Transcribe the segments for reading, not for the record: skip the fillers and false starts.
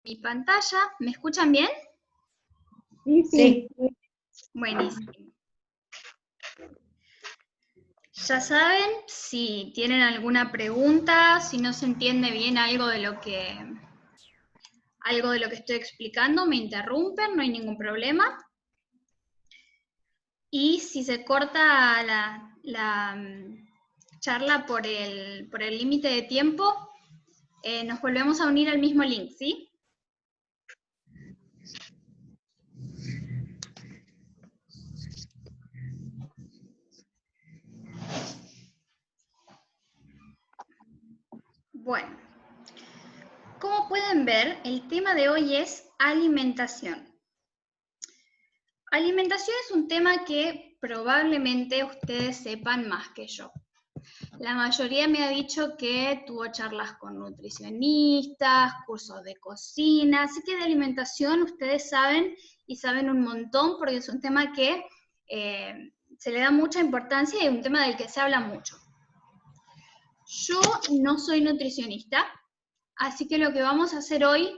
mi pantalla. ¿Me escuchan bien? Sí. Buenísimo. Ya saben, si tienen alguna pregunta, si no se entiende bien algo de lo que estoy explicando, me interrumpen, no hay ningún problema. Y si se corta la charla por el límite de tiempo, nos volvemos a unir al mismo link, ¿sí? Bueno, como pueden ver, el tema de hoy es alimentación. Alimentación es un tema que probablemente ustedes sepan más que yo. La mayoría me ha dicho que tuvo charlas con nutricionistas, cursos de cocina, así que de alimentación ustedes saben y saben un montón porque es un tema que se le da mucha importancia y es un tema del que se habla mucho. Yo no soy nutricionista, así que lo que vamos a hacer hoy,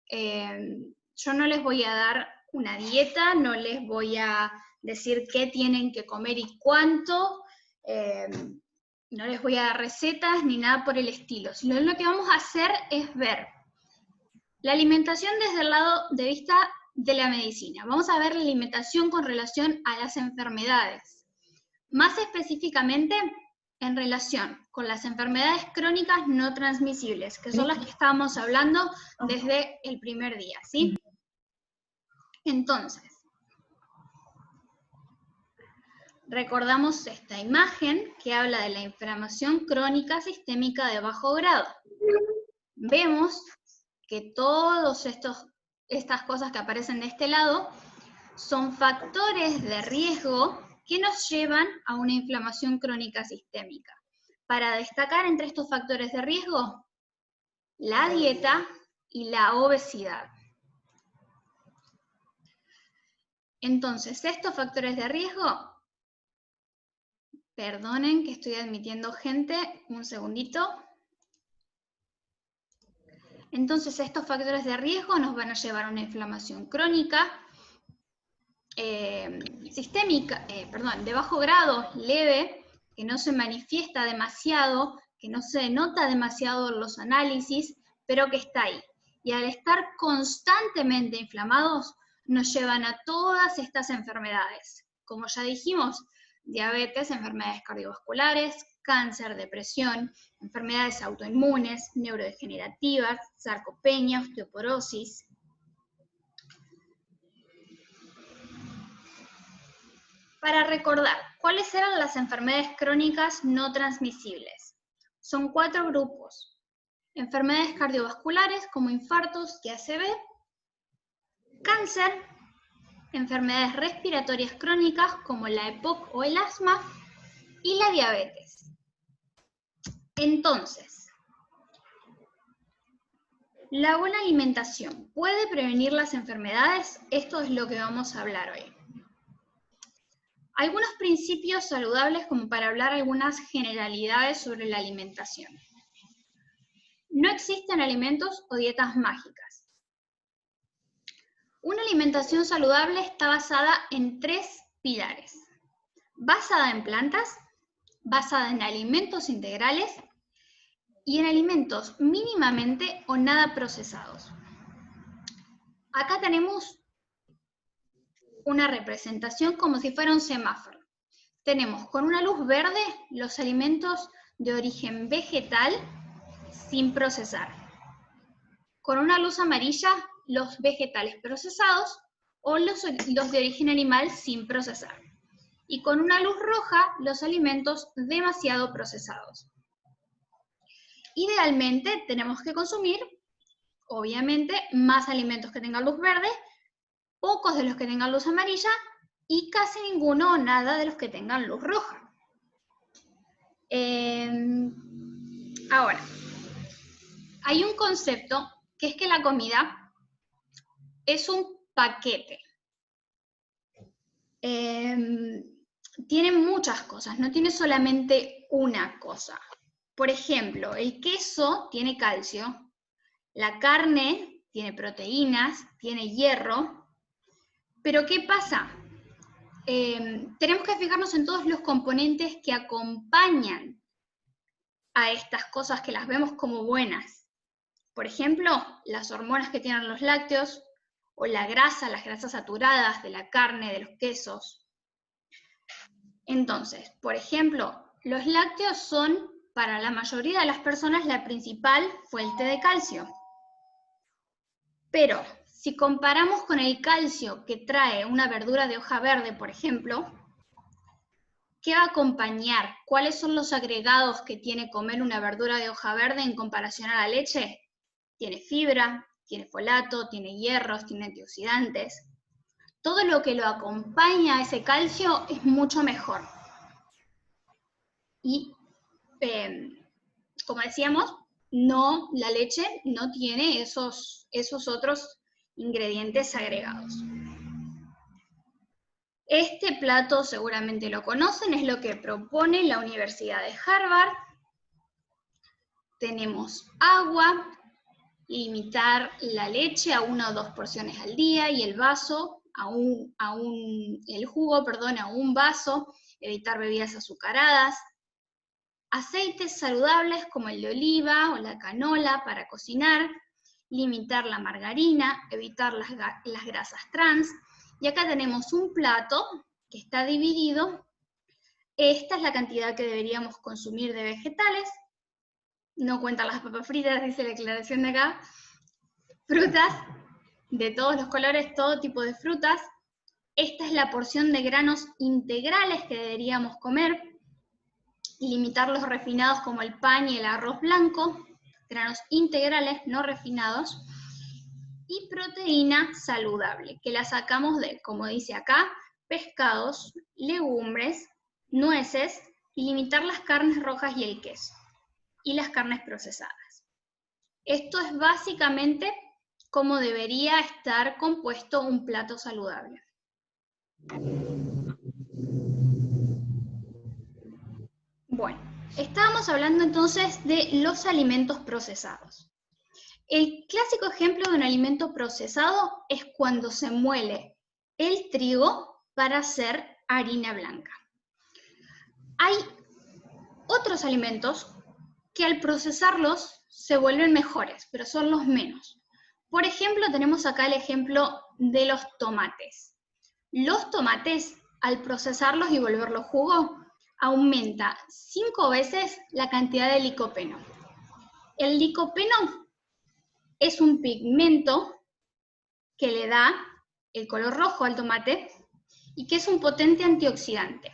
yo no les voy a dar una dieta, no les voy a decir qué tienen que comer y cuánto, no les voy a dar recetas ni nada por el estilo. Sino lo que vamos a hacer es ver la alimentación desde el lado de vista de la medicina. Vamos a ver la alimentación con relación a las enfermedades. Más específicamente, en relación con las enfermedades crónicas no transmisibles, que son las que estábamos hablando desde el primer día, ¿sí? Entonces, recordamos esta imagen que habla de la inflamación crónica sistémica de bajo grado. Vemos que todas estas cosas que aparecen de este lado son factores de riesgo que nos llevan a una inflamación crónica sistémica. Para destacar entre estos factores de riesgo, la dieta y la obesidad. Entonces, estos factores de riesgo, perdonen que estoy admitiendo gente, un segundito. Entonces, estos factores de riesgo nos van a llevar a una inflamación crónica, sistémica, de bajo grado, leve, que no se manifiesta demasiado, que no se nota demasiado en los análisis, pero que está ahí. Y al estar constantemente inflamados, nos llevan a todas estas enfermedades. Como ya dijimos, diabetes, enfermedades cardiovasculares, cáncer, depresión, enfermedades autoinmunes, neurodegenerativas, sarcopenia, osteoporosis. Para recordar, ¿cuáles eran las enfermedades crónicas no transmisibles? Son 4 grupos. Enfermedades cardiovasculares como infartos y ACV, cáncer, enfermedades respiratorias crónicas como la EPOC o el asma y la diabetes. Entonces, ¿la buena alimentación puede prevenir las enfermedades? Esto es lo que vamos a hablar hoy. Algunos principios saludables como para hablar algunas generalidades sobre la alimentación. No existen alimentos o dietas mágicas. Una alimentación saludable está basada en 3 pilares. Basada en plantas, basada en alimentos integrales y en alimentos mínimamente o nada procesados. Acá tenemos una representación como si fuera un semáforo. Tenemos con una luz verde los alimentos de origen vegetal sin procesar. Con una luz amarilla los vegetales procesados o los de origen animal sin procesar. Y con una luz roja los alimentos demasiado procesados. Idealmente tenemos que consumir, obviamente, más alimentos que tengan luz verde, pocos de los que tengan luz amarilla y casi ninguno o nada de los que tengan luz roja. Ahora, hay un concepto que es que la comida es un paquete. Tiene muchas cosas, no tiene solamente una cosa. Por ejemplo, el queso tiene calcio, la carne tiene proteínas, tiene hierro. Pero ¿qué pasa? Tenemos que fijarnos en todos los componentes que acompañan a estas cosas que las vemos como buenas. Por ejemplo, las hormonas que tienen los lácteos, o la grasa, las grasas saturadas de la carne, de los quesos. Entonces, por ejemplo, los lácteos son, para la mayoría de las personas, la principal fuente de calcio. Pero, si comparamos con el calcio que trae una verdura de hoja verde, por ejemplo, ¿qué va a acompañar? ¿Cuáles son los agregados que tiene comer una verdura de hoja verde en comparación a la leche? Tiene fibra, tiene folato, tiene hierros, tiene antioxidantes. Todo lo que lo acompaña a ese calcio es mucho mejor. Y, como decíamos, la leche no tiene esos otros ingredientes agregados. Este plato seguramente lo conocen, es lo que propone la Universidad de Harvard. Tenemos agua, limitar la leche a 1 o 2 porciones al día y el vaso el jugo a un vaso, evitar bebidas azucaradas. Aceites saludables como el de oliva o la canola para cocinar, limitar la margarina, evitar las grasas trans. Y acá tenemos un plato que está dividido. Esta es la cantidad que deberíamos consumir de vegetales. No cuentan las papas fritas, dice la aclaración de acá. Frutas de todos los colores, todo tipo de frutas. Esta es la porción de granos integrales que deberíamos comer. Limitar los refinados como el pan y el arroz blanco. Granos integrales, no refinados. Y proteína saludable, que la sacamos de, como dice acá, pescados, legumbres, nueces, y limitar las carnes rojas y el queso, y las carnes procesadas. Esto es básicamente cómo debería estar compuesto un plato saludable. Bueno, estábamos hablando entonces de los alimentos procesados. El clásico ejemplo de un alimento procesado es cuando se muele el trigo para hacer harina blanca. Hay otros alimentos que al procesarlos se vuelven mejores, pero son los menos. Por ejemplo, tenemos acá el ejemplo de los tomates. Los tomates, al procesarlos y volverlos jugo, aumenta 5 veces la cantidad de licopeno. El licopeno es un pigmento que le da el color rojo al tomate y que es un potente antioxidante.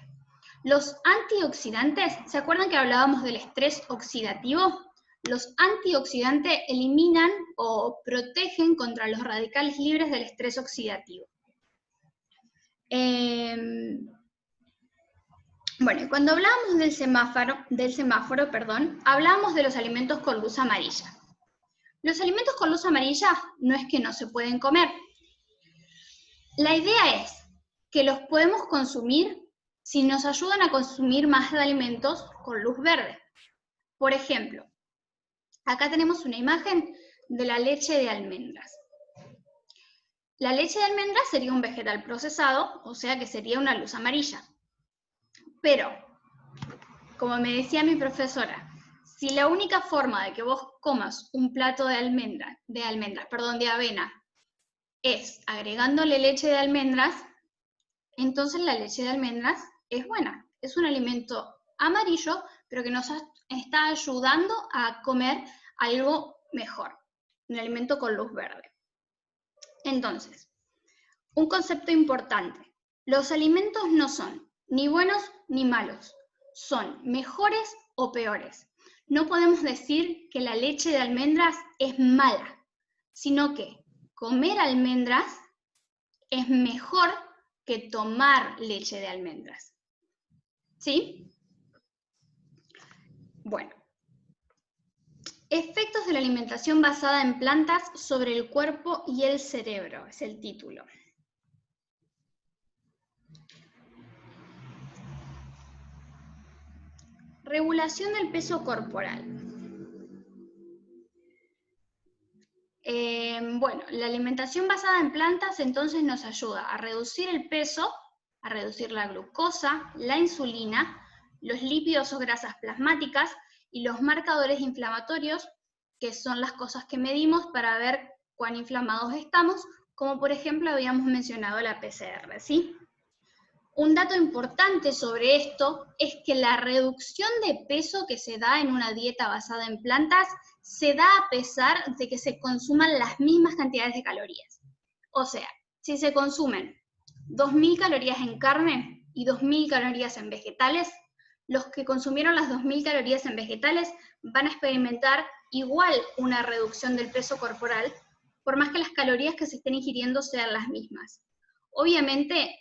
Los antioxidantes, ¿se acuerdan que hablábamos del estrés oxidativo? Los antioxidantes eliminan o protegen contra los radicales libres del estrés oxidativo. Bueno, cuando hablábamos del semáforo, hablábamos de los alimentos con luz amarilla. Los alimentos con luz amarilla no es que no se pueden comer. La idea es que los podemos consumir si nos ayudan a consumir más alimentos con luz verde. Por ejemplo, acá tenemos una imagen de la leche de almendras. La leche de almendras sería un vegetal procesado, o sea que sería una luz amarilla. Pero, como me decía mi profesora, si la única forma de que vos comas un plato de avena, es agregándole leche de almendras, entonces la leche de almendras es buena. Es un alimento amarillo, pero que nos está ayudando a comer algo mejor, un alimento con luz verde. Entonces, un concepto importante, los alimentos no son ni buenos ni malos, son mejores o peores. No podemos decir que la leche de almendras es mala, sino que comer almendras es mejor que tomar leche de almendras. ¿Sí? Bueno. Efectos de la alimentación basada en plantas sobre el cuerpo y el cerebro, es el título. Regulación del peso corporal. Bueno, la alimentación basada en plantas entonces nos ayuda a reducir el peso, a reducir la glucosa, la insulina, los lípidos o grasas plasmáticas y los marcadores inflamatorios, que son las cosas que medimos para ver cuán inflamados estamos, como por ejemplo habíamos mencionado la PCR, ¿sí? Un dato importante sobre esto es que la reducción de peso que se da en una dieta basada en plantas se da a pesar de que se consuman las mismas cantidades de calorías. O sea, si se consumen 2.000 calorías en carne y 2.000 calorías en vegetales, los que consumieron las 2.000 calorías en vegetales van a experimentar igual una reducción del peso corporal, por más que las calorías que se estén ingiriendo sean las mismas. Obviamente,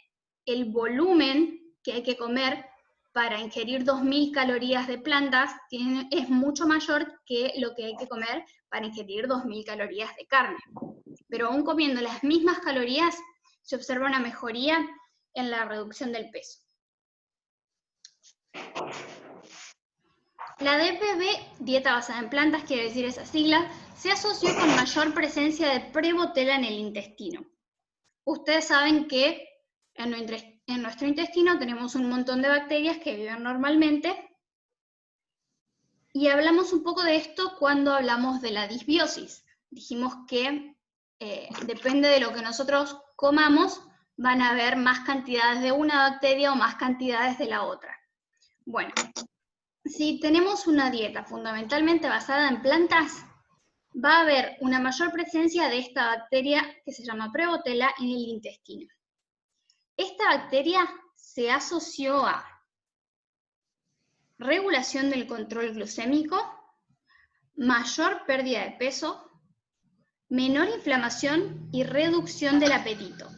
el volumen que hay que comer para ingerir 2.000 calorías de plantas es mucho mayor que lo que hay que comer para ingerir 2.000 calorías de carne. Pero aún comiendo las mismas calorías, se observa una mejoría en la reducción del peso. La DBP, dieta basada en plantas, quiere decir esa sigla, se asoció con mayor presencia de Prevotella en el intestino. Ustedes saben que en nuestro intestino tenemos un montón de bacterias que viven normalmente, y hablamos un poco de esto cuando hablamos de la disbiosis. Dijimos que depende de lo que nosotros comamos, van a haber más cantidades de una bacteria o más cantidades de la otra. Bueno, si tenemos una dieta fundamentalmente basada en plantas, va a haber una mayor presencia de esta bacteria que se llama Prevotella en el intestino. Esta bacteria se asoció a regulación del control glucémico, mayor pérdida de peso, menor inflamación y reducción del apetito.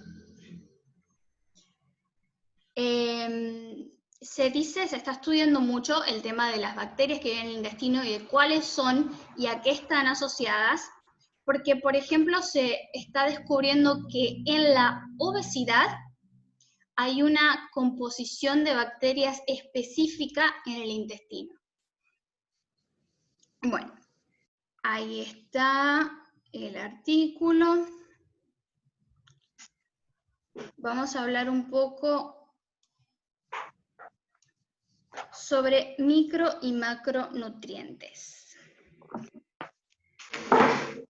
Se está estudiando mucho el tema de las bacterias que viven en el intestino y de cuáles son y a qué están asociadas, porque, por ejemplo, se está descubriendo que en la obesidad hay una composición de bacterias específica en el intestino. Bueno, ahí está el artículo. Vamos a hablar un poco sobre micro y macronutrientes.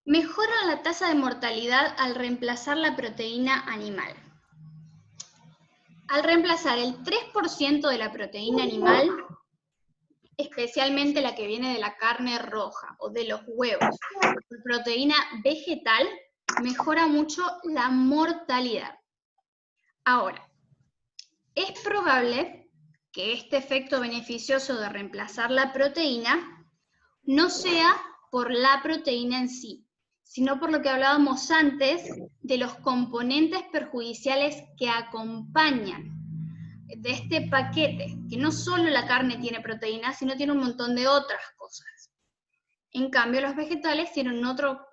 Mejora la tasa de mortalidad al reemplazar la proteína animal. Al reemplazar el 3% de la proteína animal, especialmente la que viene de la carne roja o de los huevos, por proteína vegetal, mejora mucho la mortalidad. Ahora, es probable que este efecto beneficioso de reemplazar la proteína no sea por la proteína en sí, sino por lo que hablábamos antes de los componentes perjudiciales que acompañan de este paquete, que no solo la carne tiene proteína, sino tiene un montón de otras cosas. En cambio, los vegetales tienen otro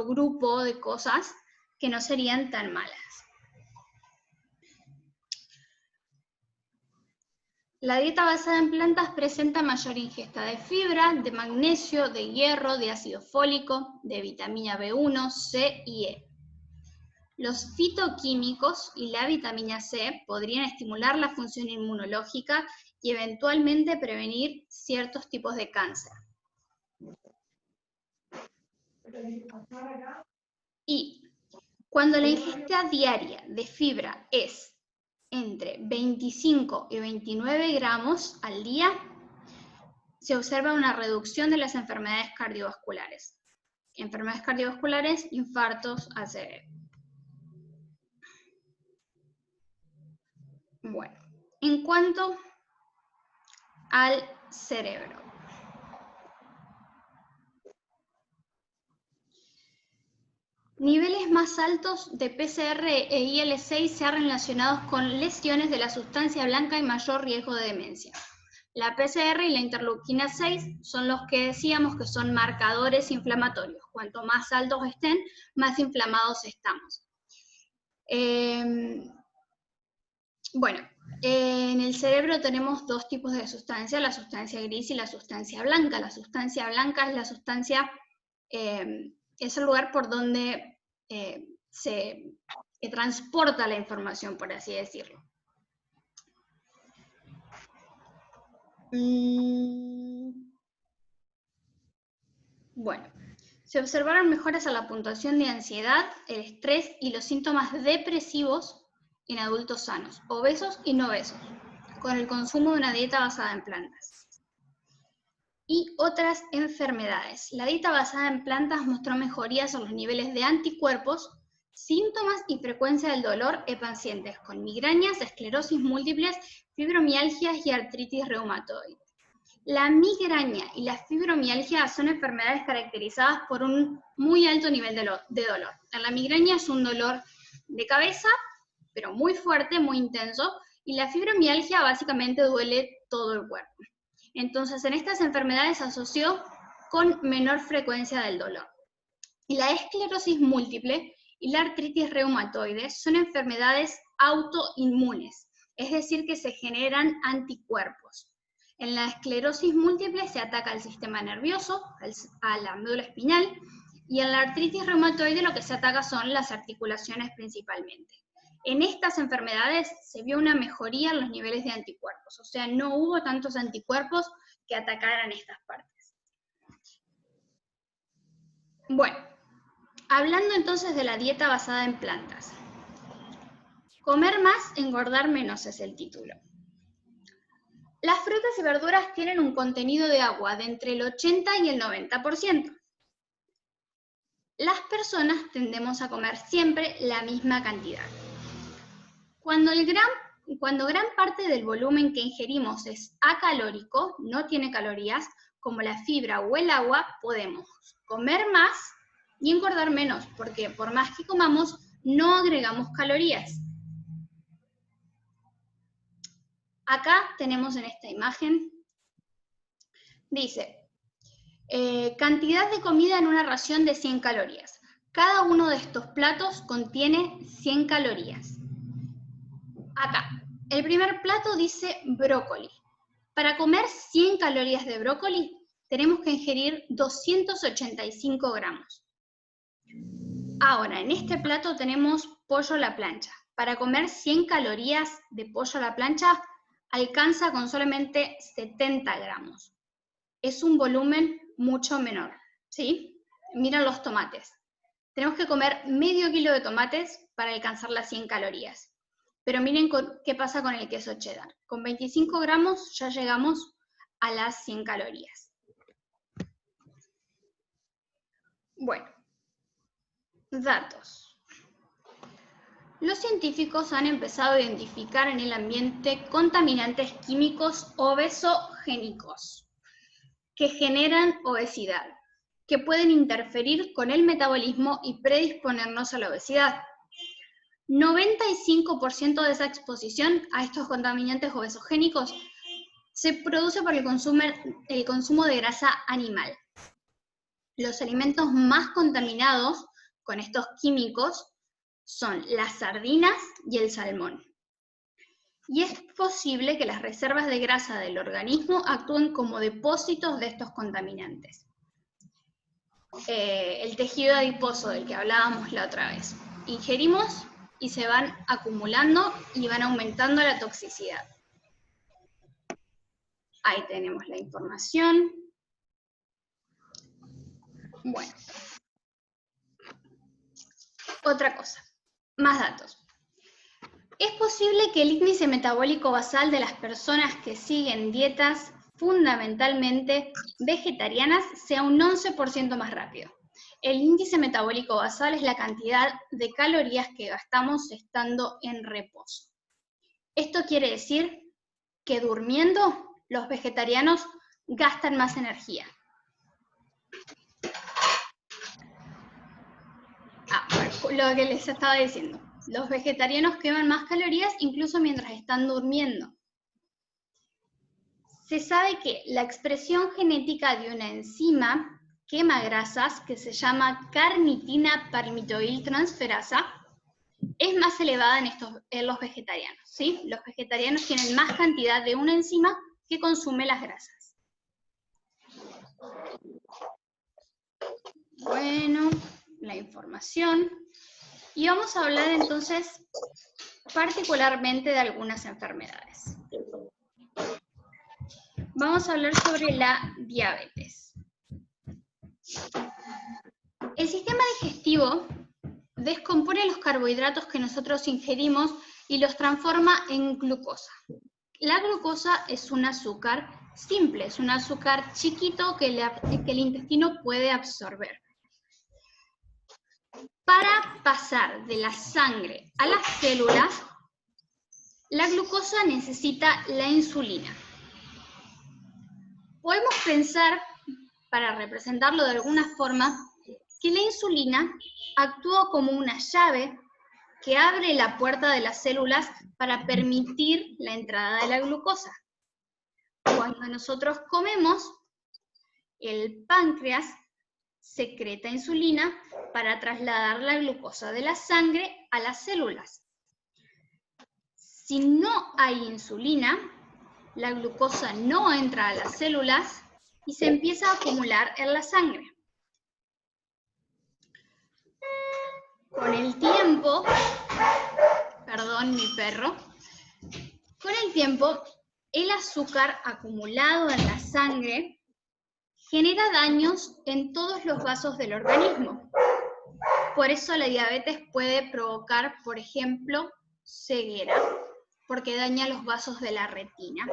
grupo de cosas que no serían tan malas. La dieta basada en plantas presenta mayor ingesta de fibra, de magnesio, de hierro, de ácido fólico, de vitamina B1, C y E. Los fitoquímicos y la vitamina C podrían estimular la función inmunológica y eventualmente prevenir ciertos tipos de cáncer. Y cuando la ingesta diaria de fibra es entre 25 y 29 gramos al día, se observa una reducción de las enfermedades cardiovasculares. Enfermedades cardiovasculares, infartos al cerebro. Bueno, en cuanto al cerebro. Niveles más altos de PCR e IL-6 se han relacionado con lesiones de la sustancia blanca y mayor riesgo de demencia. La PCR y la interleuquina 6 son los que decíamos que son marcadores inflamatorios. Cuanto más altos estén, más inflamados estamos. Bueno, en el cerebro tenemos dos tipos de sustancia, la sustancia gris y la sustancia blanca. La sustancia blanca es la sustancia es el lugar por donde se transporta la información, por así decirlo. Bueno, se observaron mejoras a la puntuación de ansiedad, el estrés y los síntomas depresivos en adultos sanos, obesos y no obesos, con el consumo de una dieta basada en plantas. Y otras enfermedades. La dieta basada en plantas mostró mejorías en los niveles de anticuerpos, síntomas y frecuencia del dolor en pacientes con migrañas, esclerosis múltiples, fibromialgias y artritis reumatoide. La migraña y la fibromialgia son enfermedades caracterizadas por un muy alto nivel de dolor. En la migraña es un dolor de cabeza, pero muy fuerte, muy intenso, y la fibromialgia básicamente duele todo el cuerpo. Entonces, en estas enfermedades se asoció con menor frecuencia del dolor. Y la esclerosis múltiple y la artritis reumatoide son enfermedades autoinmunes, es decir, que se generan anticuerpos. En la esclerosis múltiple se ataca al sistema nervioso, a la médula espinal, y en la artritis reumatoide lo que se ataca son las articulaciones principalmente. En estas enfermedades se vio una mejoría en los niveles de anticuerpos, o sea, no hubo tantos anticuerpos que atacaran estas partes. Bueno, hablando entonces de la dieta basada en plantas. Comer más, engordar menos es el título. Las frutas y verduras tienen un contenido de agua de entre el 80 y el 90%. Las personas tendemos a comer siempre la misma cantidad. Cuando gran parte del volumen que ingerimos es acalórico, no tiene calorías, como la fibra o el agua, podemos comer más y engordar menos, porque por más que comamos, no agregamos calorías. Acá tenemos en esta imagen, dice, cantidad de comida en una ración de 100 calorías. Cada uno de estos platos contiene 100 calorías. Acá, el primer plato dice brócoli. Para comer 100 calorías de brócoli, tenemos que ingerir 285 gramos. Ahora, en este plato tenemos pollo a la plancha. Para comer 100 calorías de pollo a la plancha, alcanza con solamente 70 gramos. Es un volumen mucho menor, ¿sí? Miren los tomates. Tenemos que comer medio kilo de tomates para alcanzar las 100 calorías. Pero miren qué pasa con el queso cheddar. Con 25 gramos ya llegamos a las 100 calorías. Bueno, datos. Los científicos han empezado a identificar en el ambiente contaminantes químicos obesogénicos que generan obesidad, que pueden interferir con el metabolismo y predisponernos a la obesidad. 95% de esa exposición a estos contaminantes obesogénicos se produce por el consumo de grasa animal. Los alimentos más contaminados con estos químicos son las sardinas y el salmón. Y es posible que las reservas de grasa del organismo actúen como depósitos de estos contaminantes. El tejido adiposo del que hablábamos la otra vez. Ingerimos y se van acumulando y van aumentando la toxicidad. Ahí tenemos la información. Bueno. Otra cosa, más datos. Es posible que el índice metabólico basal de las personas que siguen dietas fundamentalmente vegetarianas sea un 11% más rápido. El índice metabólico basal es la cantidad de calorías que gastamos estando en reposo. Esto quiere decir que durmiendo los vegetarianos gastan más energía. Bueno, lo que les estaba diciendo. Los vegetarianos queman más calorías incluso mientras están durmiendo. Se sabe que la expresión genética de una enzima quema grasas que se llama carnitina palmitoiltransferasa es más elevada en los vegetarianos, ¿sí? Los vegetarianos tienen más cantidad de una enzima que consume las grasas. Bueno, la información. Y vamos a hablar entonces particularmente de algunas enfermedades. Vamos a hablar sobre la diabetes. El sistema digestivo descompone los carbohidratos que nosotros ingerimos y los transforma en glucosa. La glucosa es un azúcar simple, es un azúcar chiquito que el intestino puede absorber. Para pasar de la sangre a las células, la glucosa necesita la insulina. Podemos pensar, para representarlo de alguna forma, que la insulina actúa como una llave que abre la puerta de las células para permitir la entrada de la glucosa. Cuando nosotros comemos, el páncreas secreta insulina para trasladar la glucosa de la sangre a las células. Si no hay insulina, la glucosa no entra a las células y se empieza a acumular en la sangre. Con el tiempo, perdón, mi perro, con el tiempo, el azúcar acumulado en la sangre genera daños en todos los vasos del organismo. Por eso la diabetes puede provocar, por ejemplo, ceguera, porque daña los vasos de la retina.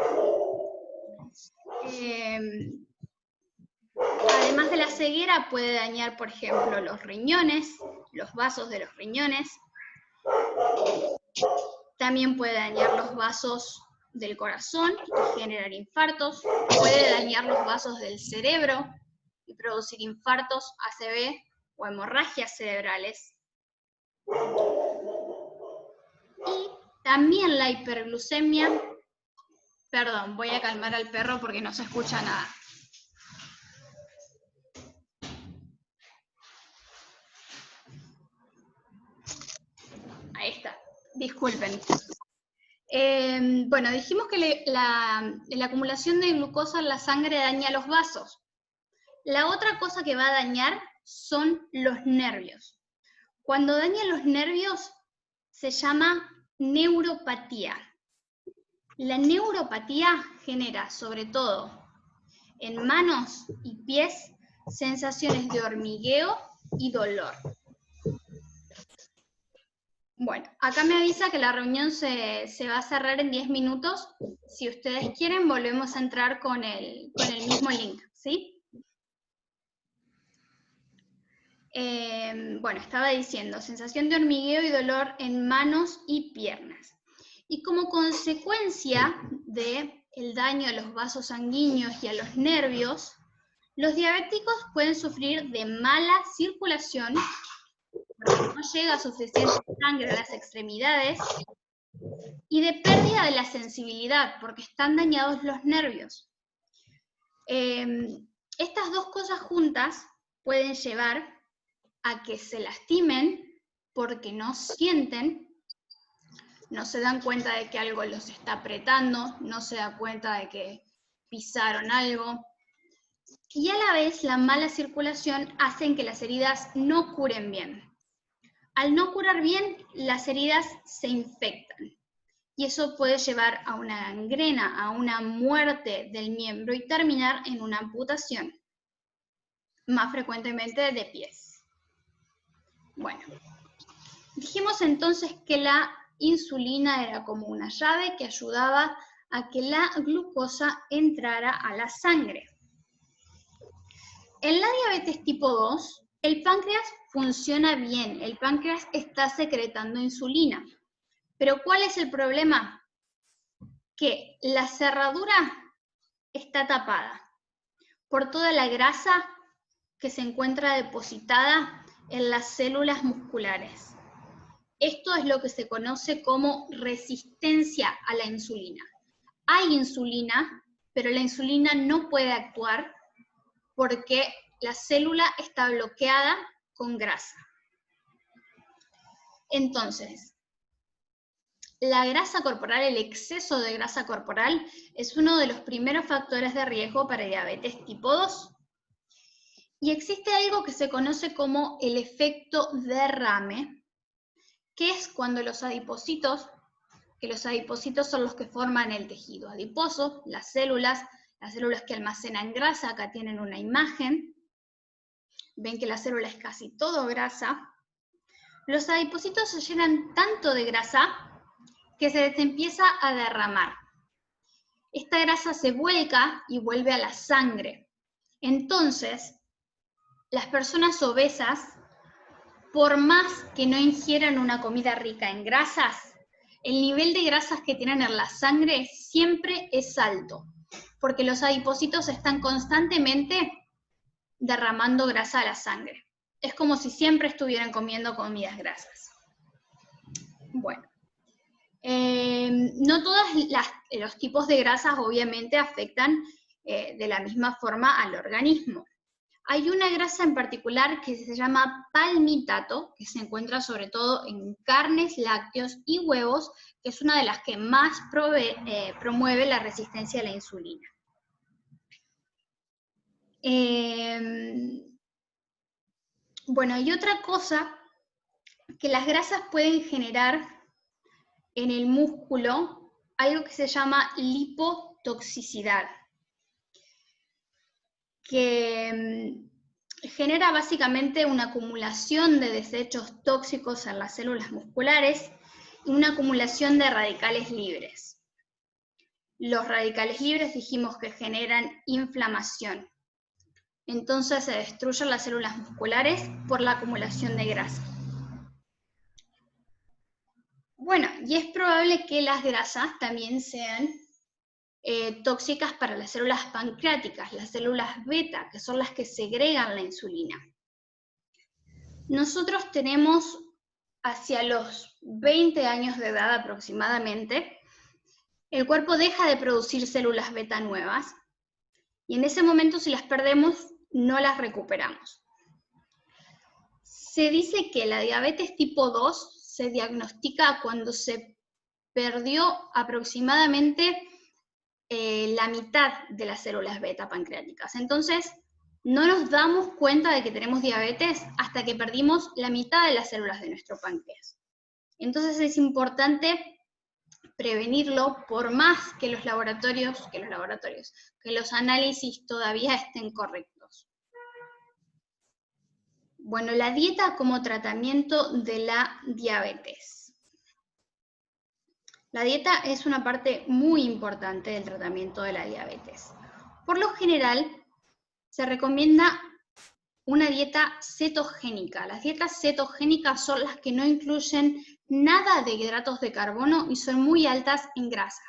Además de la ceguera, puede dañar, por ejemplo, los riñones, los vasos de los riñones. También puede dañar los vasos del corazón y generar infartos. Puede dañar los vasos del cerebro y producir infartos, ACV o hemorragias cerebrales. Y también la hiperglucemia. Perdón, voy a calmar al perro porque no se escucha nada. Ahí está, disculpen. Bueno, dijimos que la acumulación de glucosa en la sangre daña los vasos. La otra cosa que va a dañar son los nervios. Cuando daña los nervios se llama neuropatía. La neuropatía genera, sobre todo en manos y pies, sensaciones de hormigueo y dolor. Bueno, acá me avisa que la reunión se va a cerrar en 10 minutos. Si ustedes quieren, volvemos a entrar con el mismo link, ¿sí? Bueno, estaba diciendo, sensación de hormigueo y dolor en manos y piernas. Y como consecuencia del daño a los vasos sanguíneos y a los nervios, los diabéticos pueden sufrir de mala circulación, porque no llega suficiente sangre a las extremidades, y de pérdida de la sensibilidad, porque están dañados los nervios. Estas dos cosas juntas pueden llevar a que se lastimen porque no sienten, no se dan cuenta de que algo los está apretando, no se dan cuenta de que pisaron algo. Y a la vez, la mala circulación hace que las heridas no curen bien. Al no curar bien, las heridas se infectan. Y eso puede llevar a una gangrena, a una muerte del miembro y terminar en una amputación, más frecuentemente de pies. Bueno, dijimos entonces que la insulina era como una llave que ayudaba a que la glucosa entrara a la sangre. En la diabetes tipo 2, el páncreas funciona bien, el páncreas está secretando insulina. Pero ¿cuál es el problema? Que la cerradura está tapada por toda la grasa que se encuentra depositada en las células musculares. Esto es lo que se conoce como resistencia a la insulina. Hay insulina, pero la insulina no puede actuar porque la célula está bloqueada con grasa. Entonces, la grasa corporal, el exceso de grasa corporal, es uno de los primeros factores de riesgo para diabetes tipo 2. Y existe algo que se conoce como el efecto derrame, que es cuando los adipocitos, que los adipocitos son los que forman el tejido adiposo, las células que almacenan grasa, acá tienen una imagen, ven que la célula es casi todo grasa. Los adipocitos se llenan tanto de grasa que se les empieza a derramar. Esta grasa se vuelca y vuelve a la sangre. Entonces, las personas obesas, por más que no ingieran una comida rica en grasas, el nivel de grasas que tienen en la sangre siempre es alto, porque los adipocitos están constantemente derramando grasa a la sangre. Es como si siempre estuvieran comiendo comidas grasas. Bueno, no todos los tipos de grasas obviamente afectan de la misma forma al organismo. Hay una grasa en particular que se llama palmitato, que se encuentra sobre todo en carnes, lácteos y huevos, que es una de las que más promueve la resistencia a la insulina. Bueno, y otra cosa que las grasas pueden generar en el músculo, algo que se llama lipotoxicidad, que genera básicamente una acumulación de desechos tóxicos en las células musculares y una acumulación de radicales libres. Los radicales libres dijimos que generan inflamación. Entonces se destruyen las células musculares por la acumulación de grasa. Bueno, y es probable que las grasas también sean tóxicas para las células pancreáticas, las células beta, que son las que segregan la insulina. Nosotros tenemos hacia los 20 años de edad aproximadamente, el cuerpo deja de producir células beta nuevas, y en ese momento si las perdemos, no las recuperamos. Se dice que la diabetes tipo 2 se diagnostica cuando se perdió aproximadamente la mitad de las células beta pancreáticas. Entonces, no nos damos cuenta de que tenemos diabetes hasta que perdimos la mitad de las células de nuestro páncreas. Entonces es importante prevenirlo por más que los análisis todavía estén correctos. Bueno, la dieta como tratamiento de la diabetes. La dieta es una parte muy importante del tratamiento de la diabetes. Por lo general, se recomienda una dieta cetogénica. Las dietas cetogénicas son las que no incluyen nada de hidratos de carbono y son muy altas en grasa.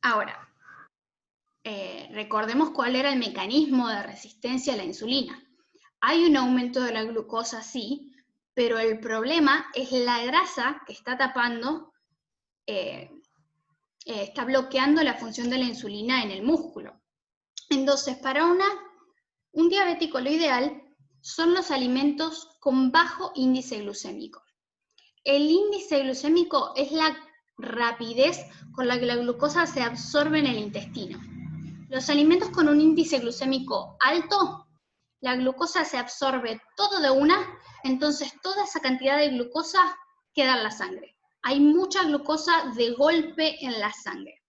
Ahora, recordemos cuál era el mecanismo de resistencia a la insulina. Hay un aumento de la glucosa, sí, pero el problema es la grasa que está tapando, está bloqueando la función de la insulina en el músculo. Entonces, para un diabético lo ideal son los alimentos con bajo índice glucémico. El índice glucémico es la rapidez con la que la glucosa se absorbe en el intestino. Los alimentos con un índice glucémico alto, la glucosa se absorbe todo de una, entonces toda esa cantidad de glucosa queda en la sangre. Hay mucha glucosa de golpe en la sangre.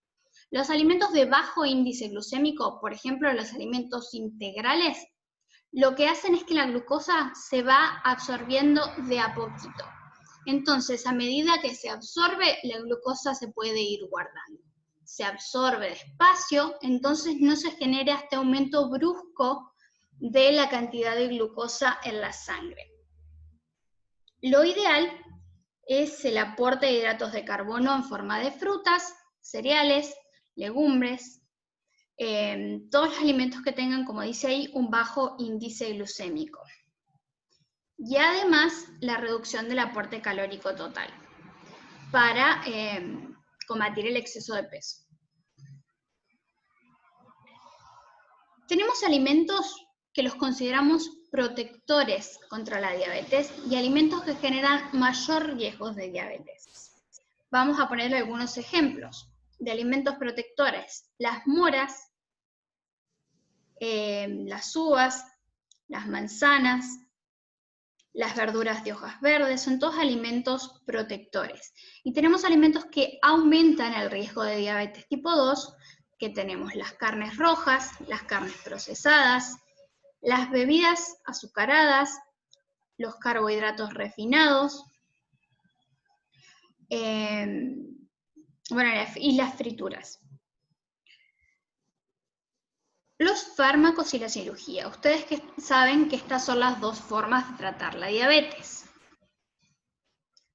Los alimentos de bajo índice glucémico, por ejemplo los alimentos integrales, lo que hacen es que la glucosa se va absorbiendo de a poquito. Entonces, a medida que se absorbe, la glucosa se puede ir guardando. Se absorbe despacio, entonces no se genera este aumento brusco de la cantidad de glucosa en la sangre. Lo ideal es el aporte de hidratos de carbono en forma de frutas, cereales, legumbres, todos los alimentos que tengan, como dice ahí, un bajo índice glucémico. Y además, la reducción del aporte calórico total para combatir el exceso de peso. Tenemos alimentos que los consideramos protectores contra la diabetes y alimentos que generan mayor riesgo de diabetes. Vamos a ponerle algunos ejemplos de alimentos protectores. Las moras, las uvas, las manzanas, las verduras de hojas verdes, son todos alimentos protectores. Y tenemos alimentos que aumentan el riesgo de diabetes tipo 2, que tenemos las carnes rojas, las carnes procesadas, las bebidas azucaradas, los carbohidratos refinados, y las frituras. Los fármacos y la cirugía. Ustedes saben que estas son las dos formas de tratar la diabetes.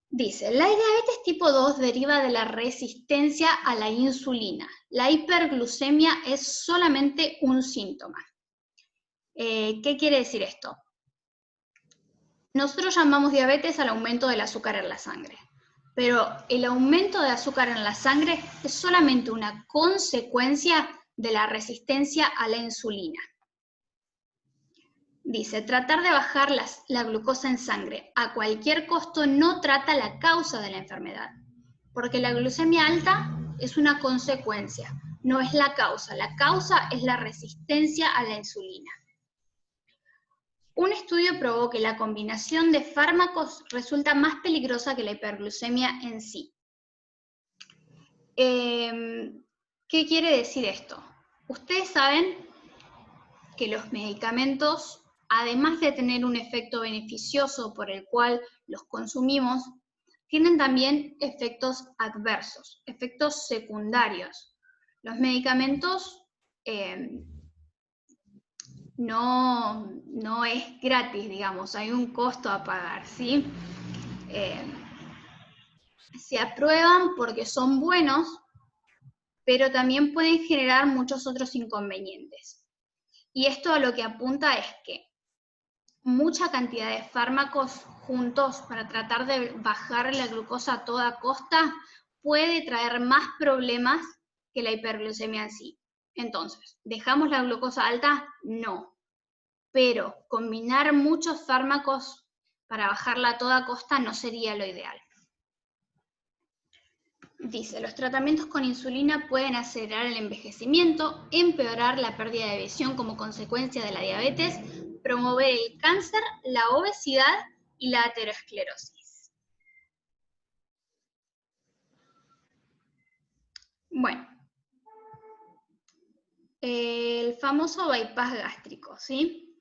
Dice, la diabetes tipo 2 deriva de la resistencia a la insulina. La hiperglucemia es solamente un síntoma. ¿Qué quiere decir esto? Nosotros llamamos diabetes al aumento del azúcar en la sangre, pero el aumento de azúcar en la sangre es solamente una consecuencia de la resistencia a la insulina. Dice, tratar de bajar la glucosa en sangre a cualquier costo no trata la causa de la enfermedad, porque la glucemia alta es una consecuencia, no es la causa. La causa es la resistencia a la insulina. Un estudio probó que la combinación de fármacos resulta más peligrosa que la hiperglucemia en sí. ¿Qué quiere decir esto? Ustedes saben que los medicamentos, además de tener un efecto beneficioso por el cual los consumimos, tienen también efectos adversos, efectos secundarios. Los medicamentos no es gratis, digamos, hay un costo a pagar, ¿sí? Se aprueban porque son buenos, pero también pueden generar muchos otros inconvenientes. Y esto a lo que apunta es que mucha cantidad de fármacos juntos para tratar de bajar la glucosa a toda costa puede traer más problemas que la hiperglucemia en sí. Entonces, ¿dejamos la glucosa alta? No. Pero combinar muchos fármacos para bajarla a toda costa no sería lo ideal. Dice, los tratamientos con insulina pueden acelerar el envejecimiento, empeorar la pérdida de visión como consecuencia de la diabetes, promover el cáncer, la obesidad y la aterosclerosis. Bueno, el famoso bypass gástrico, ¿sí?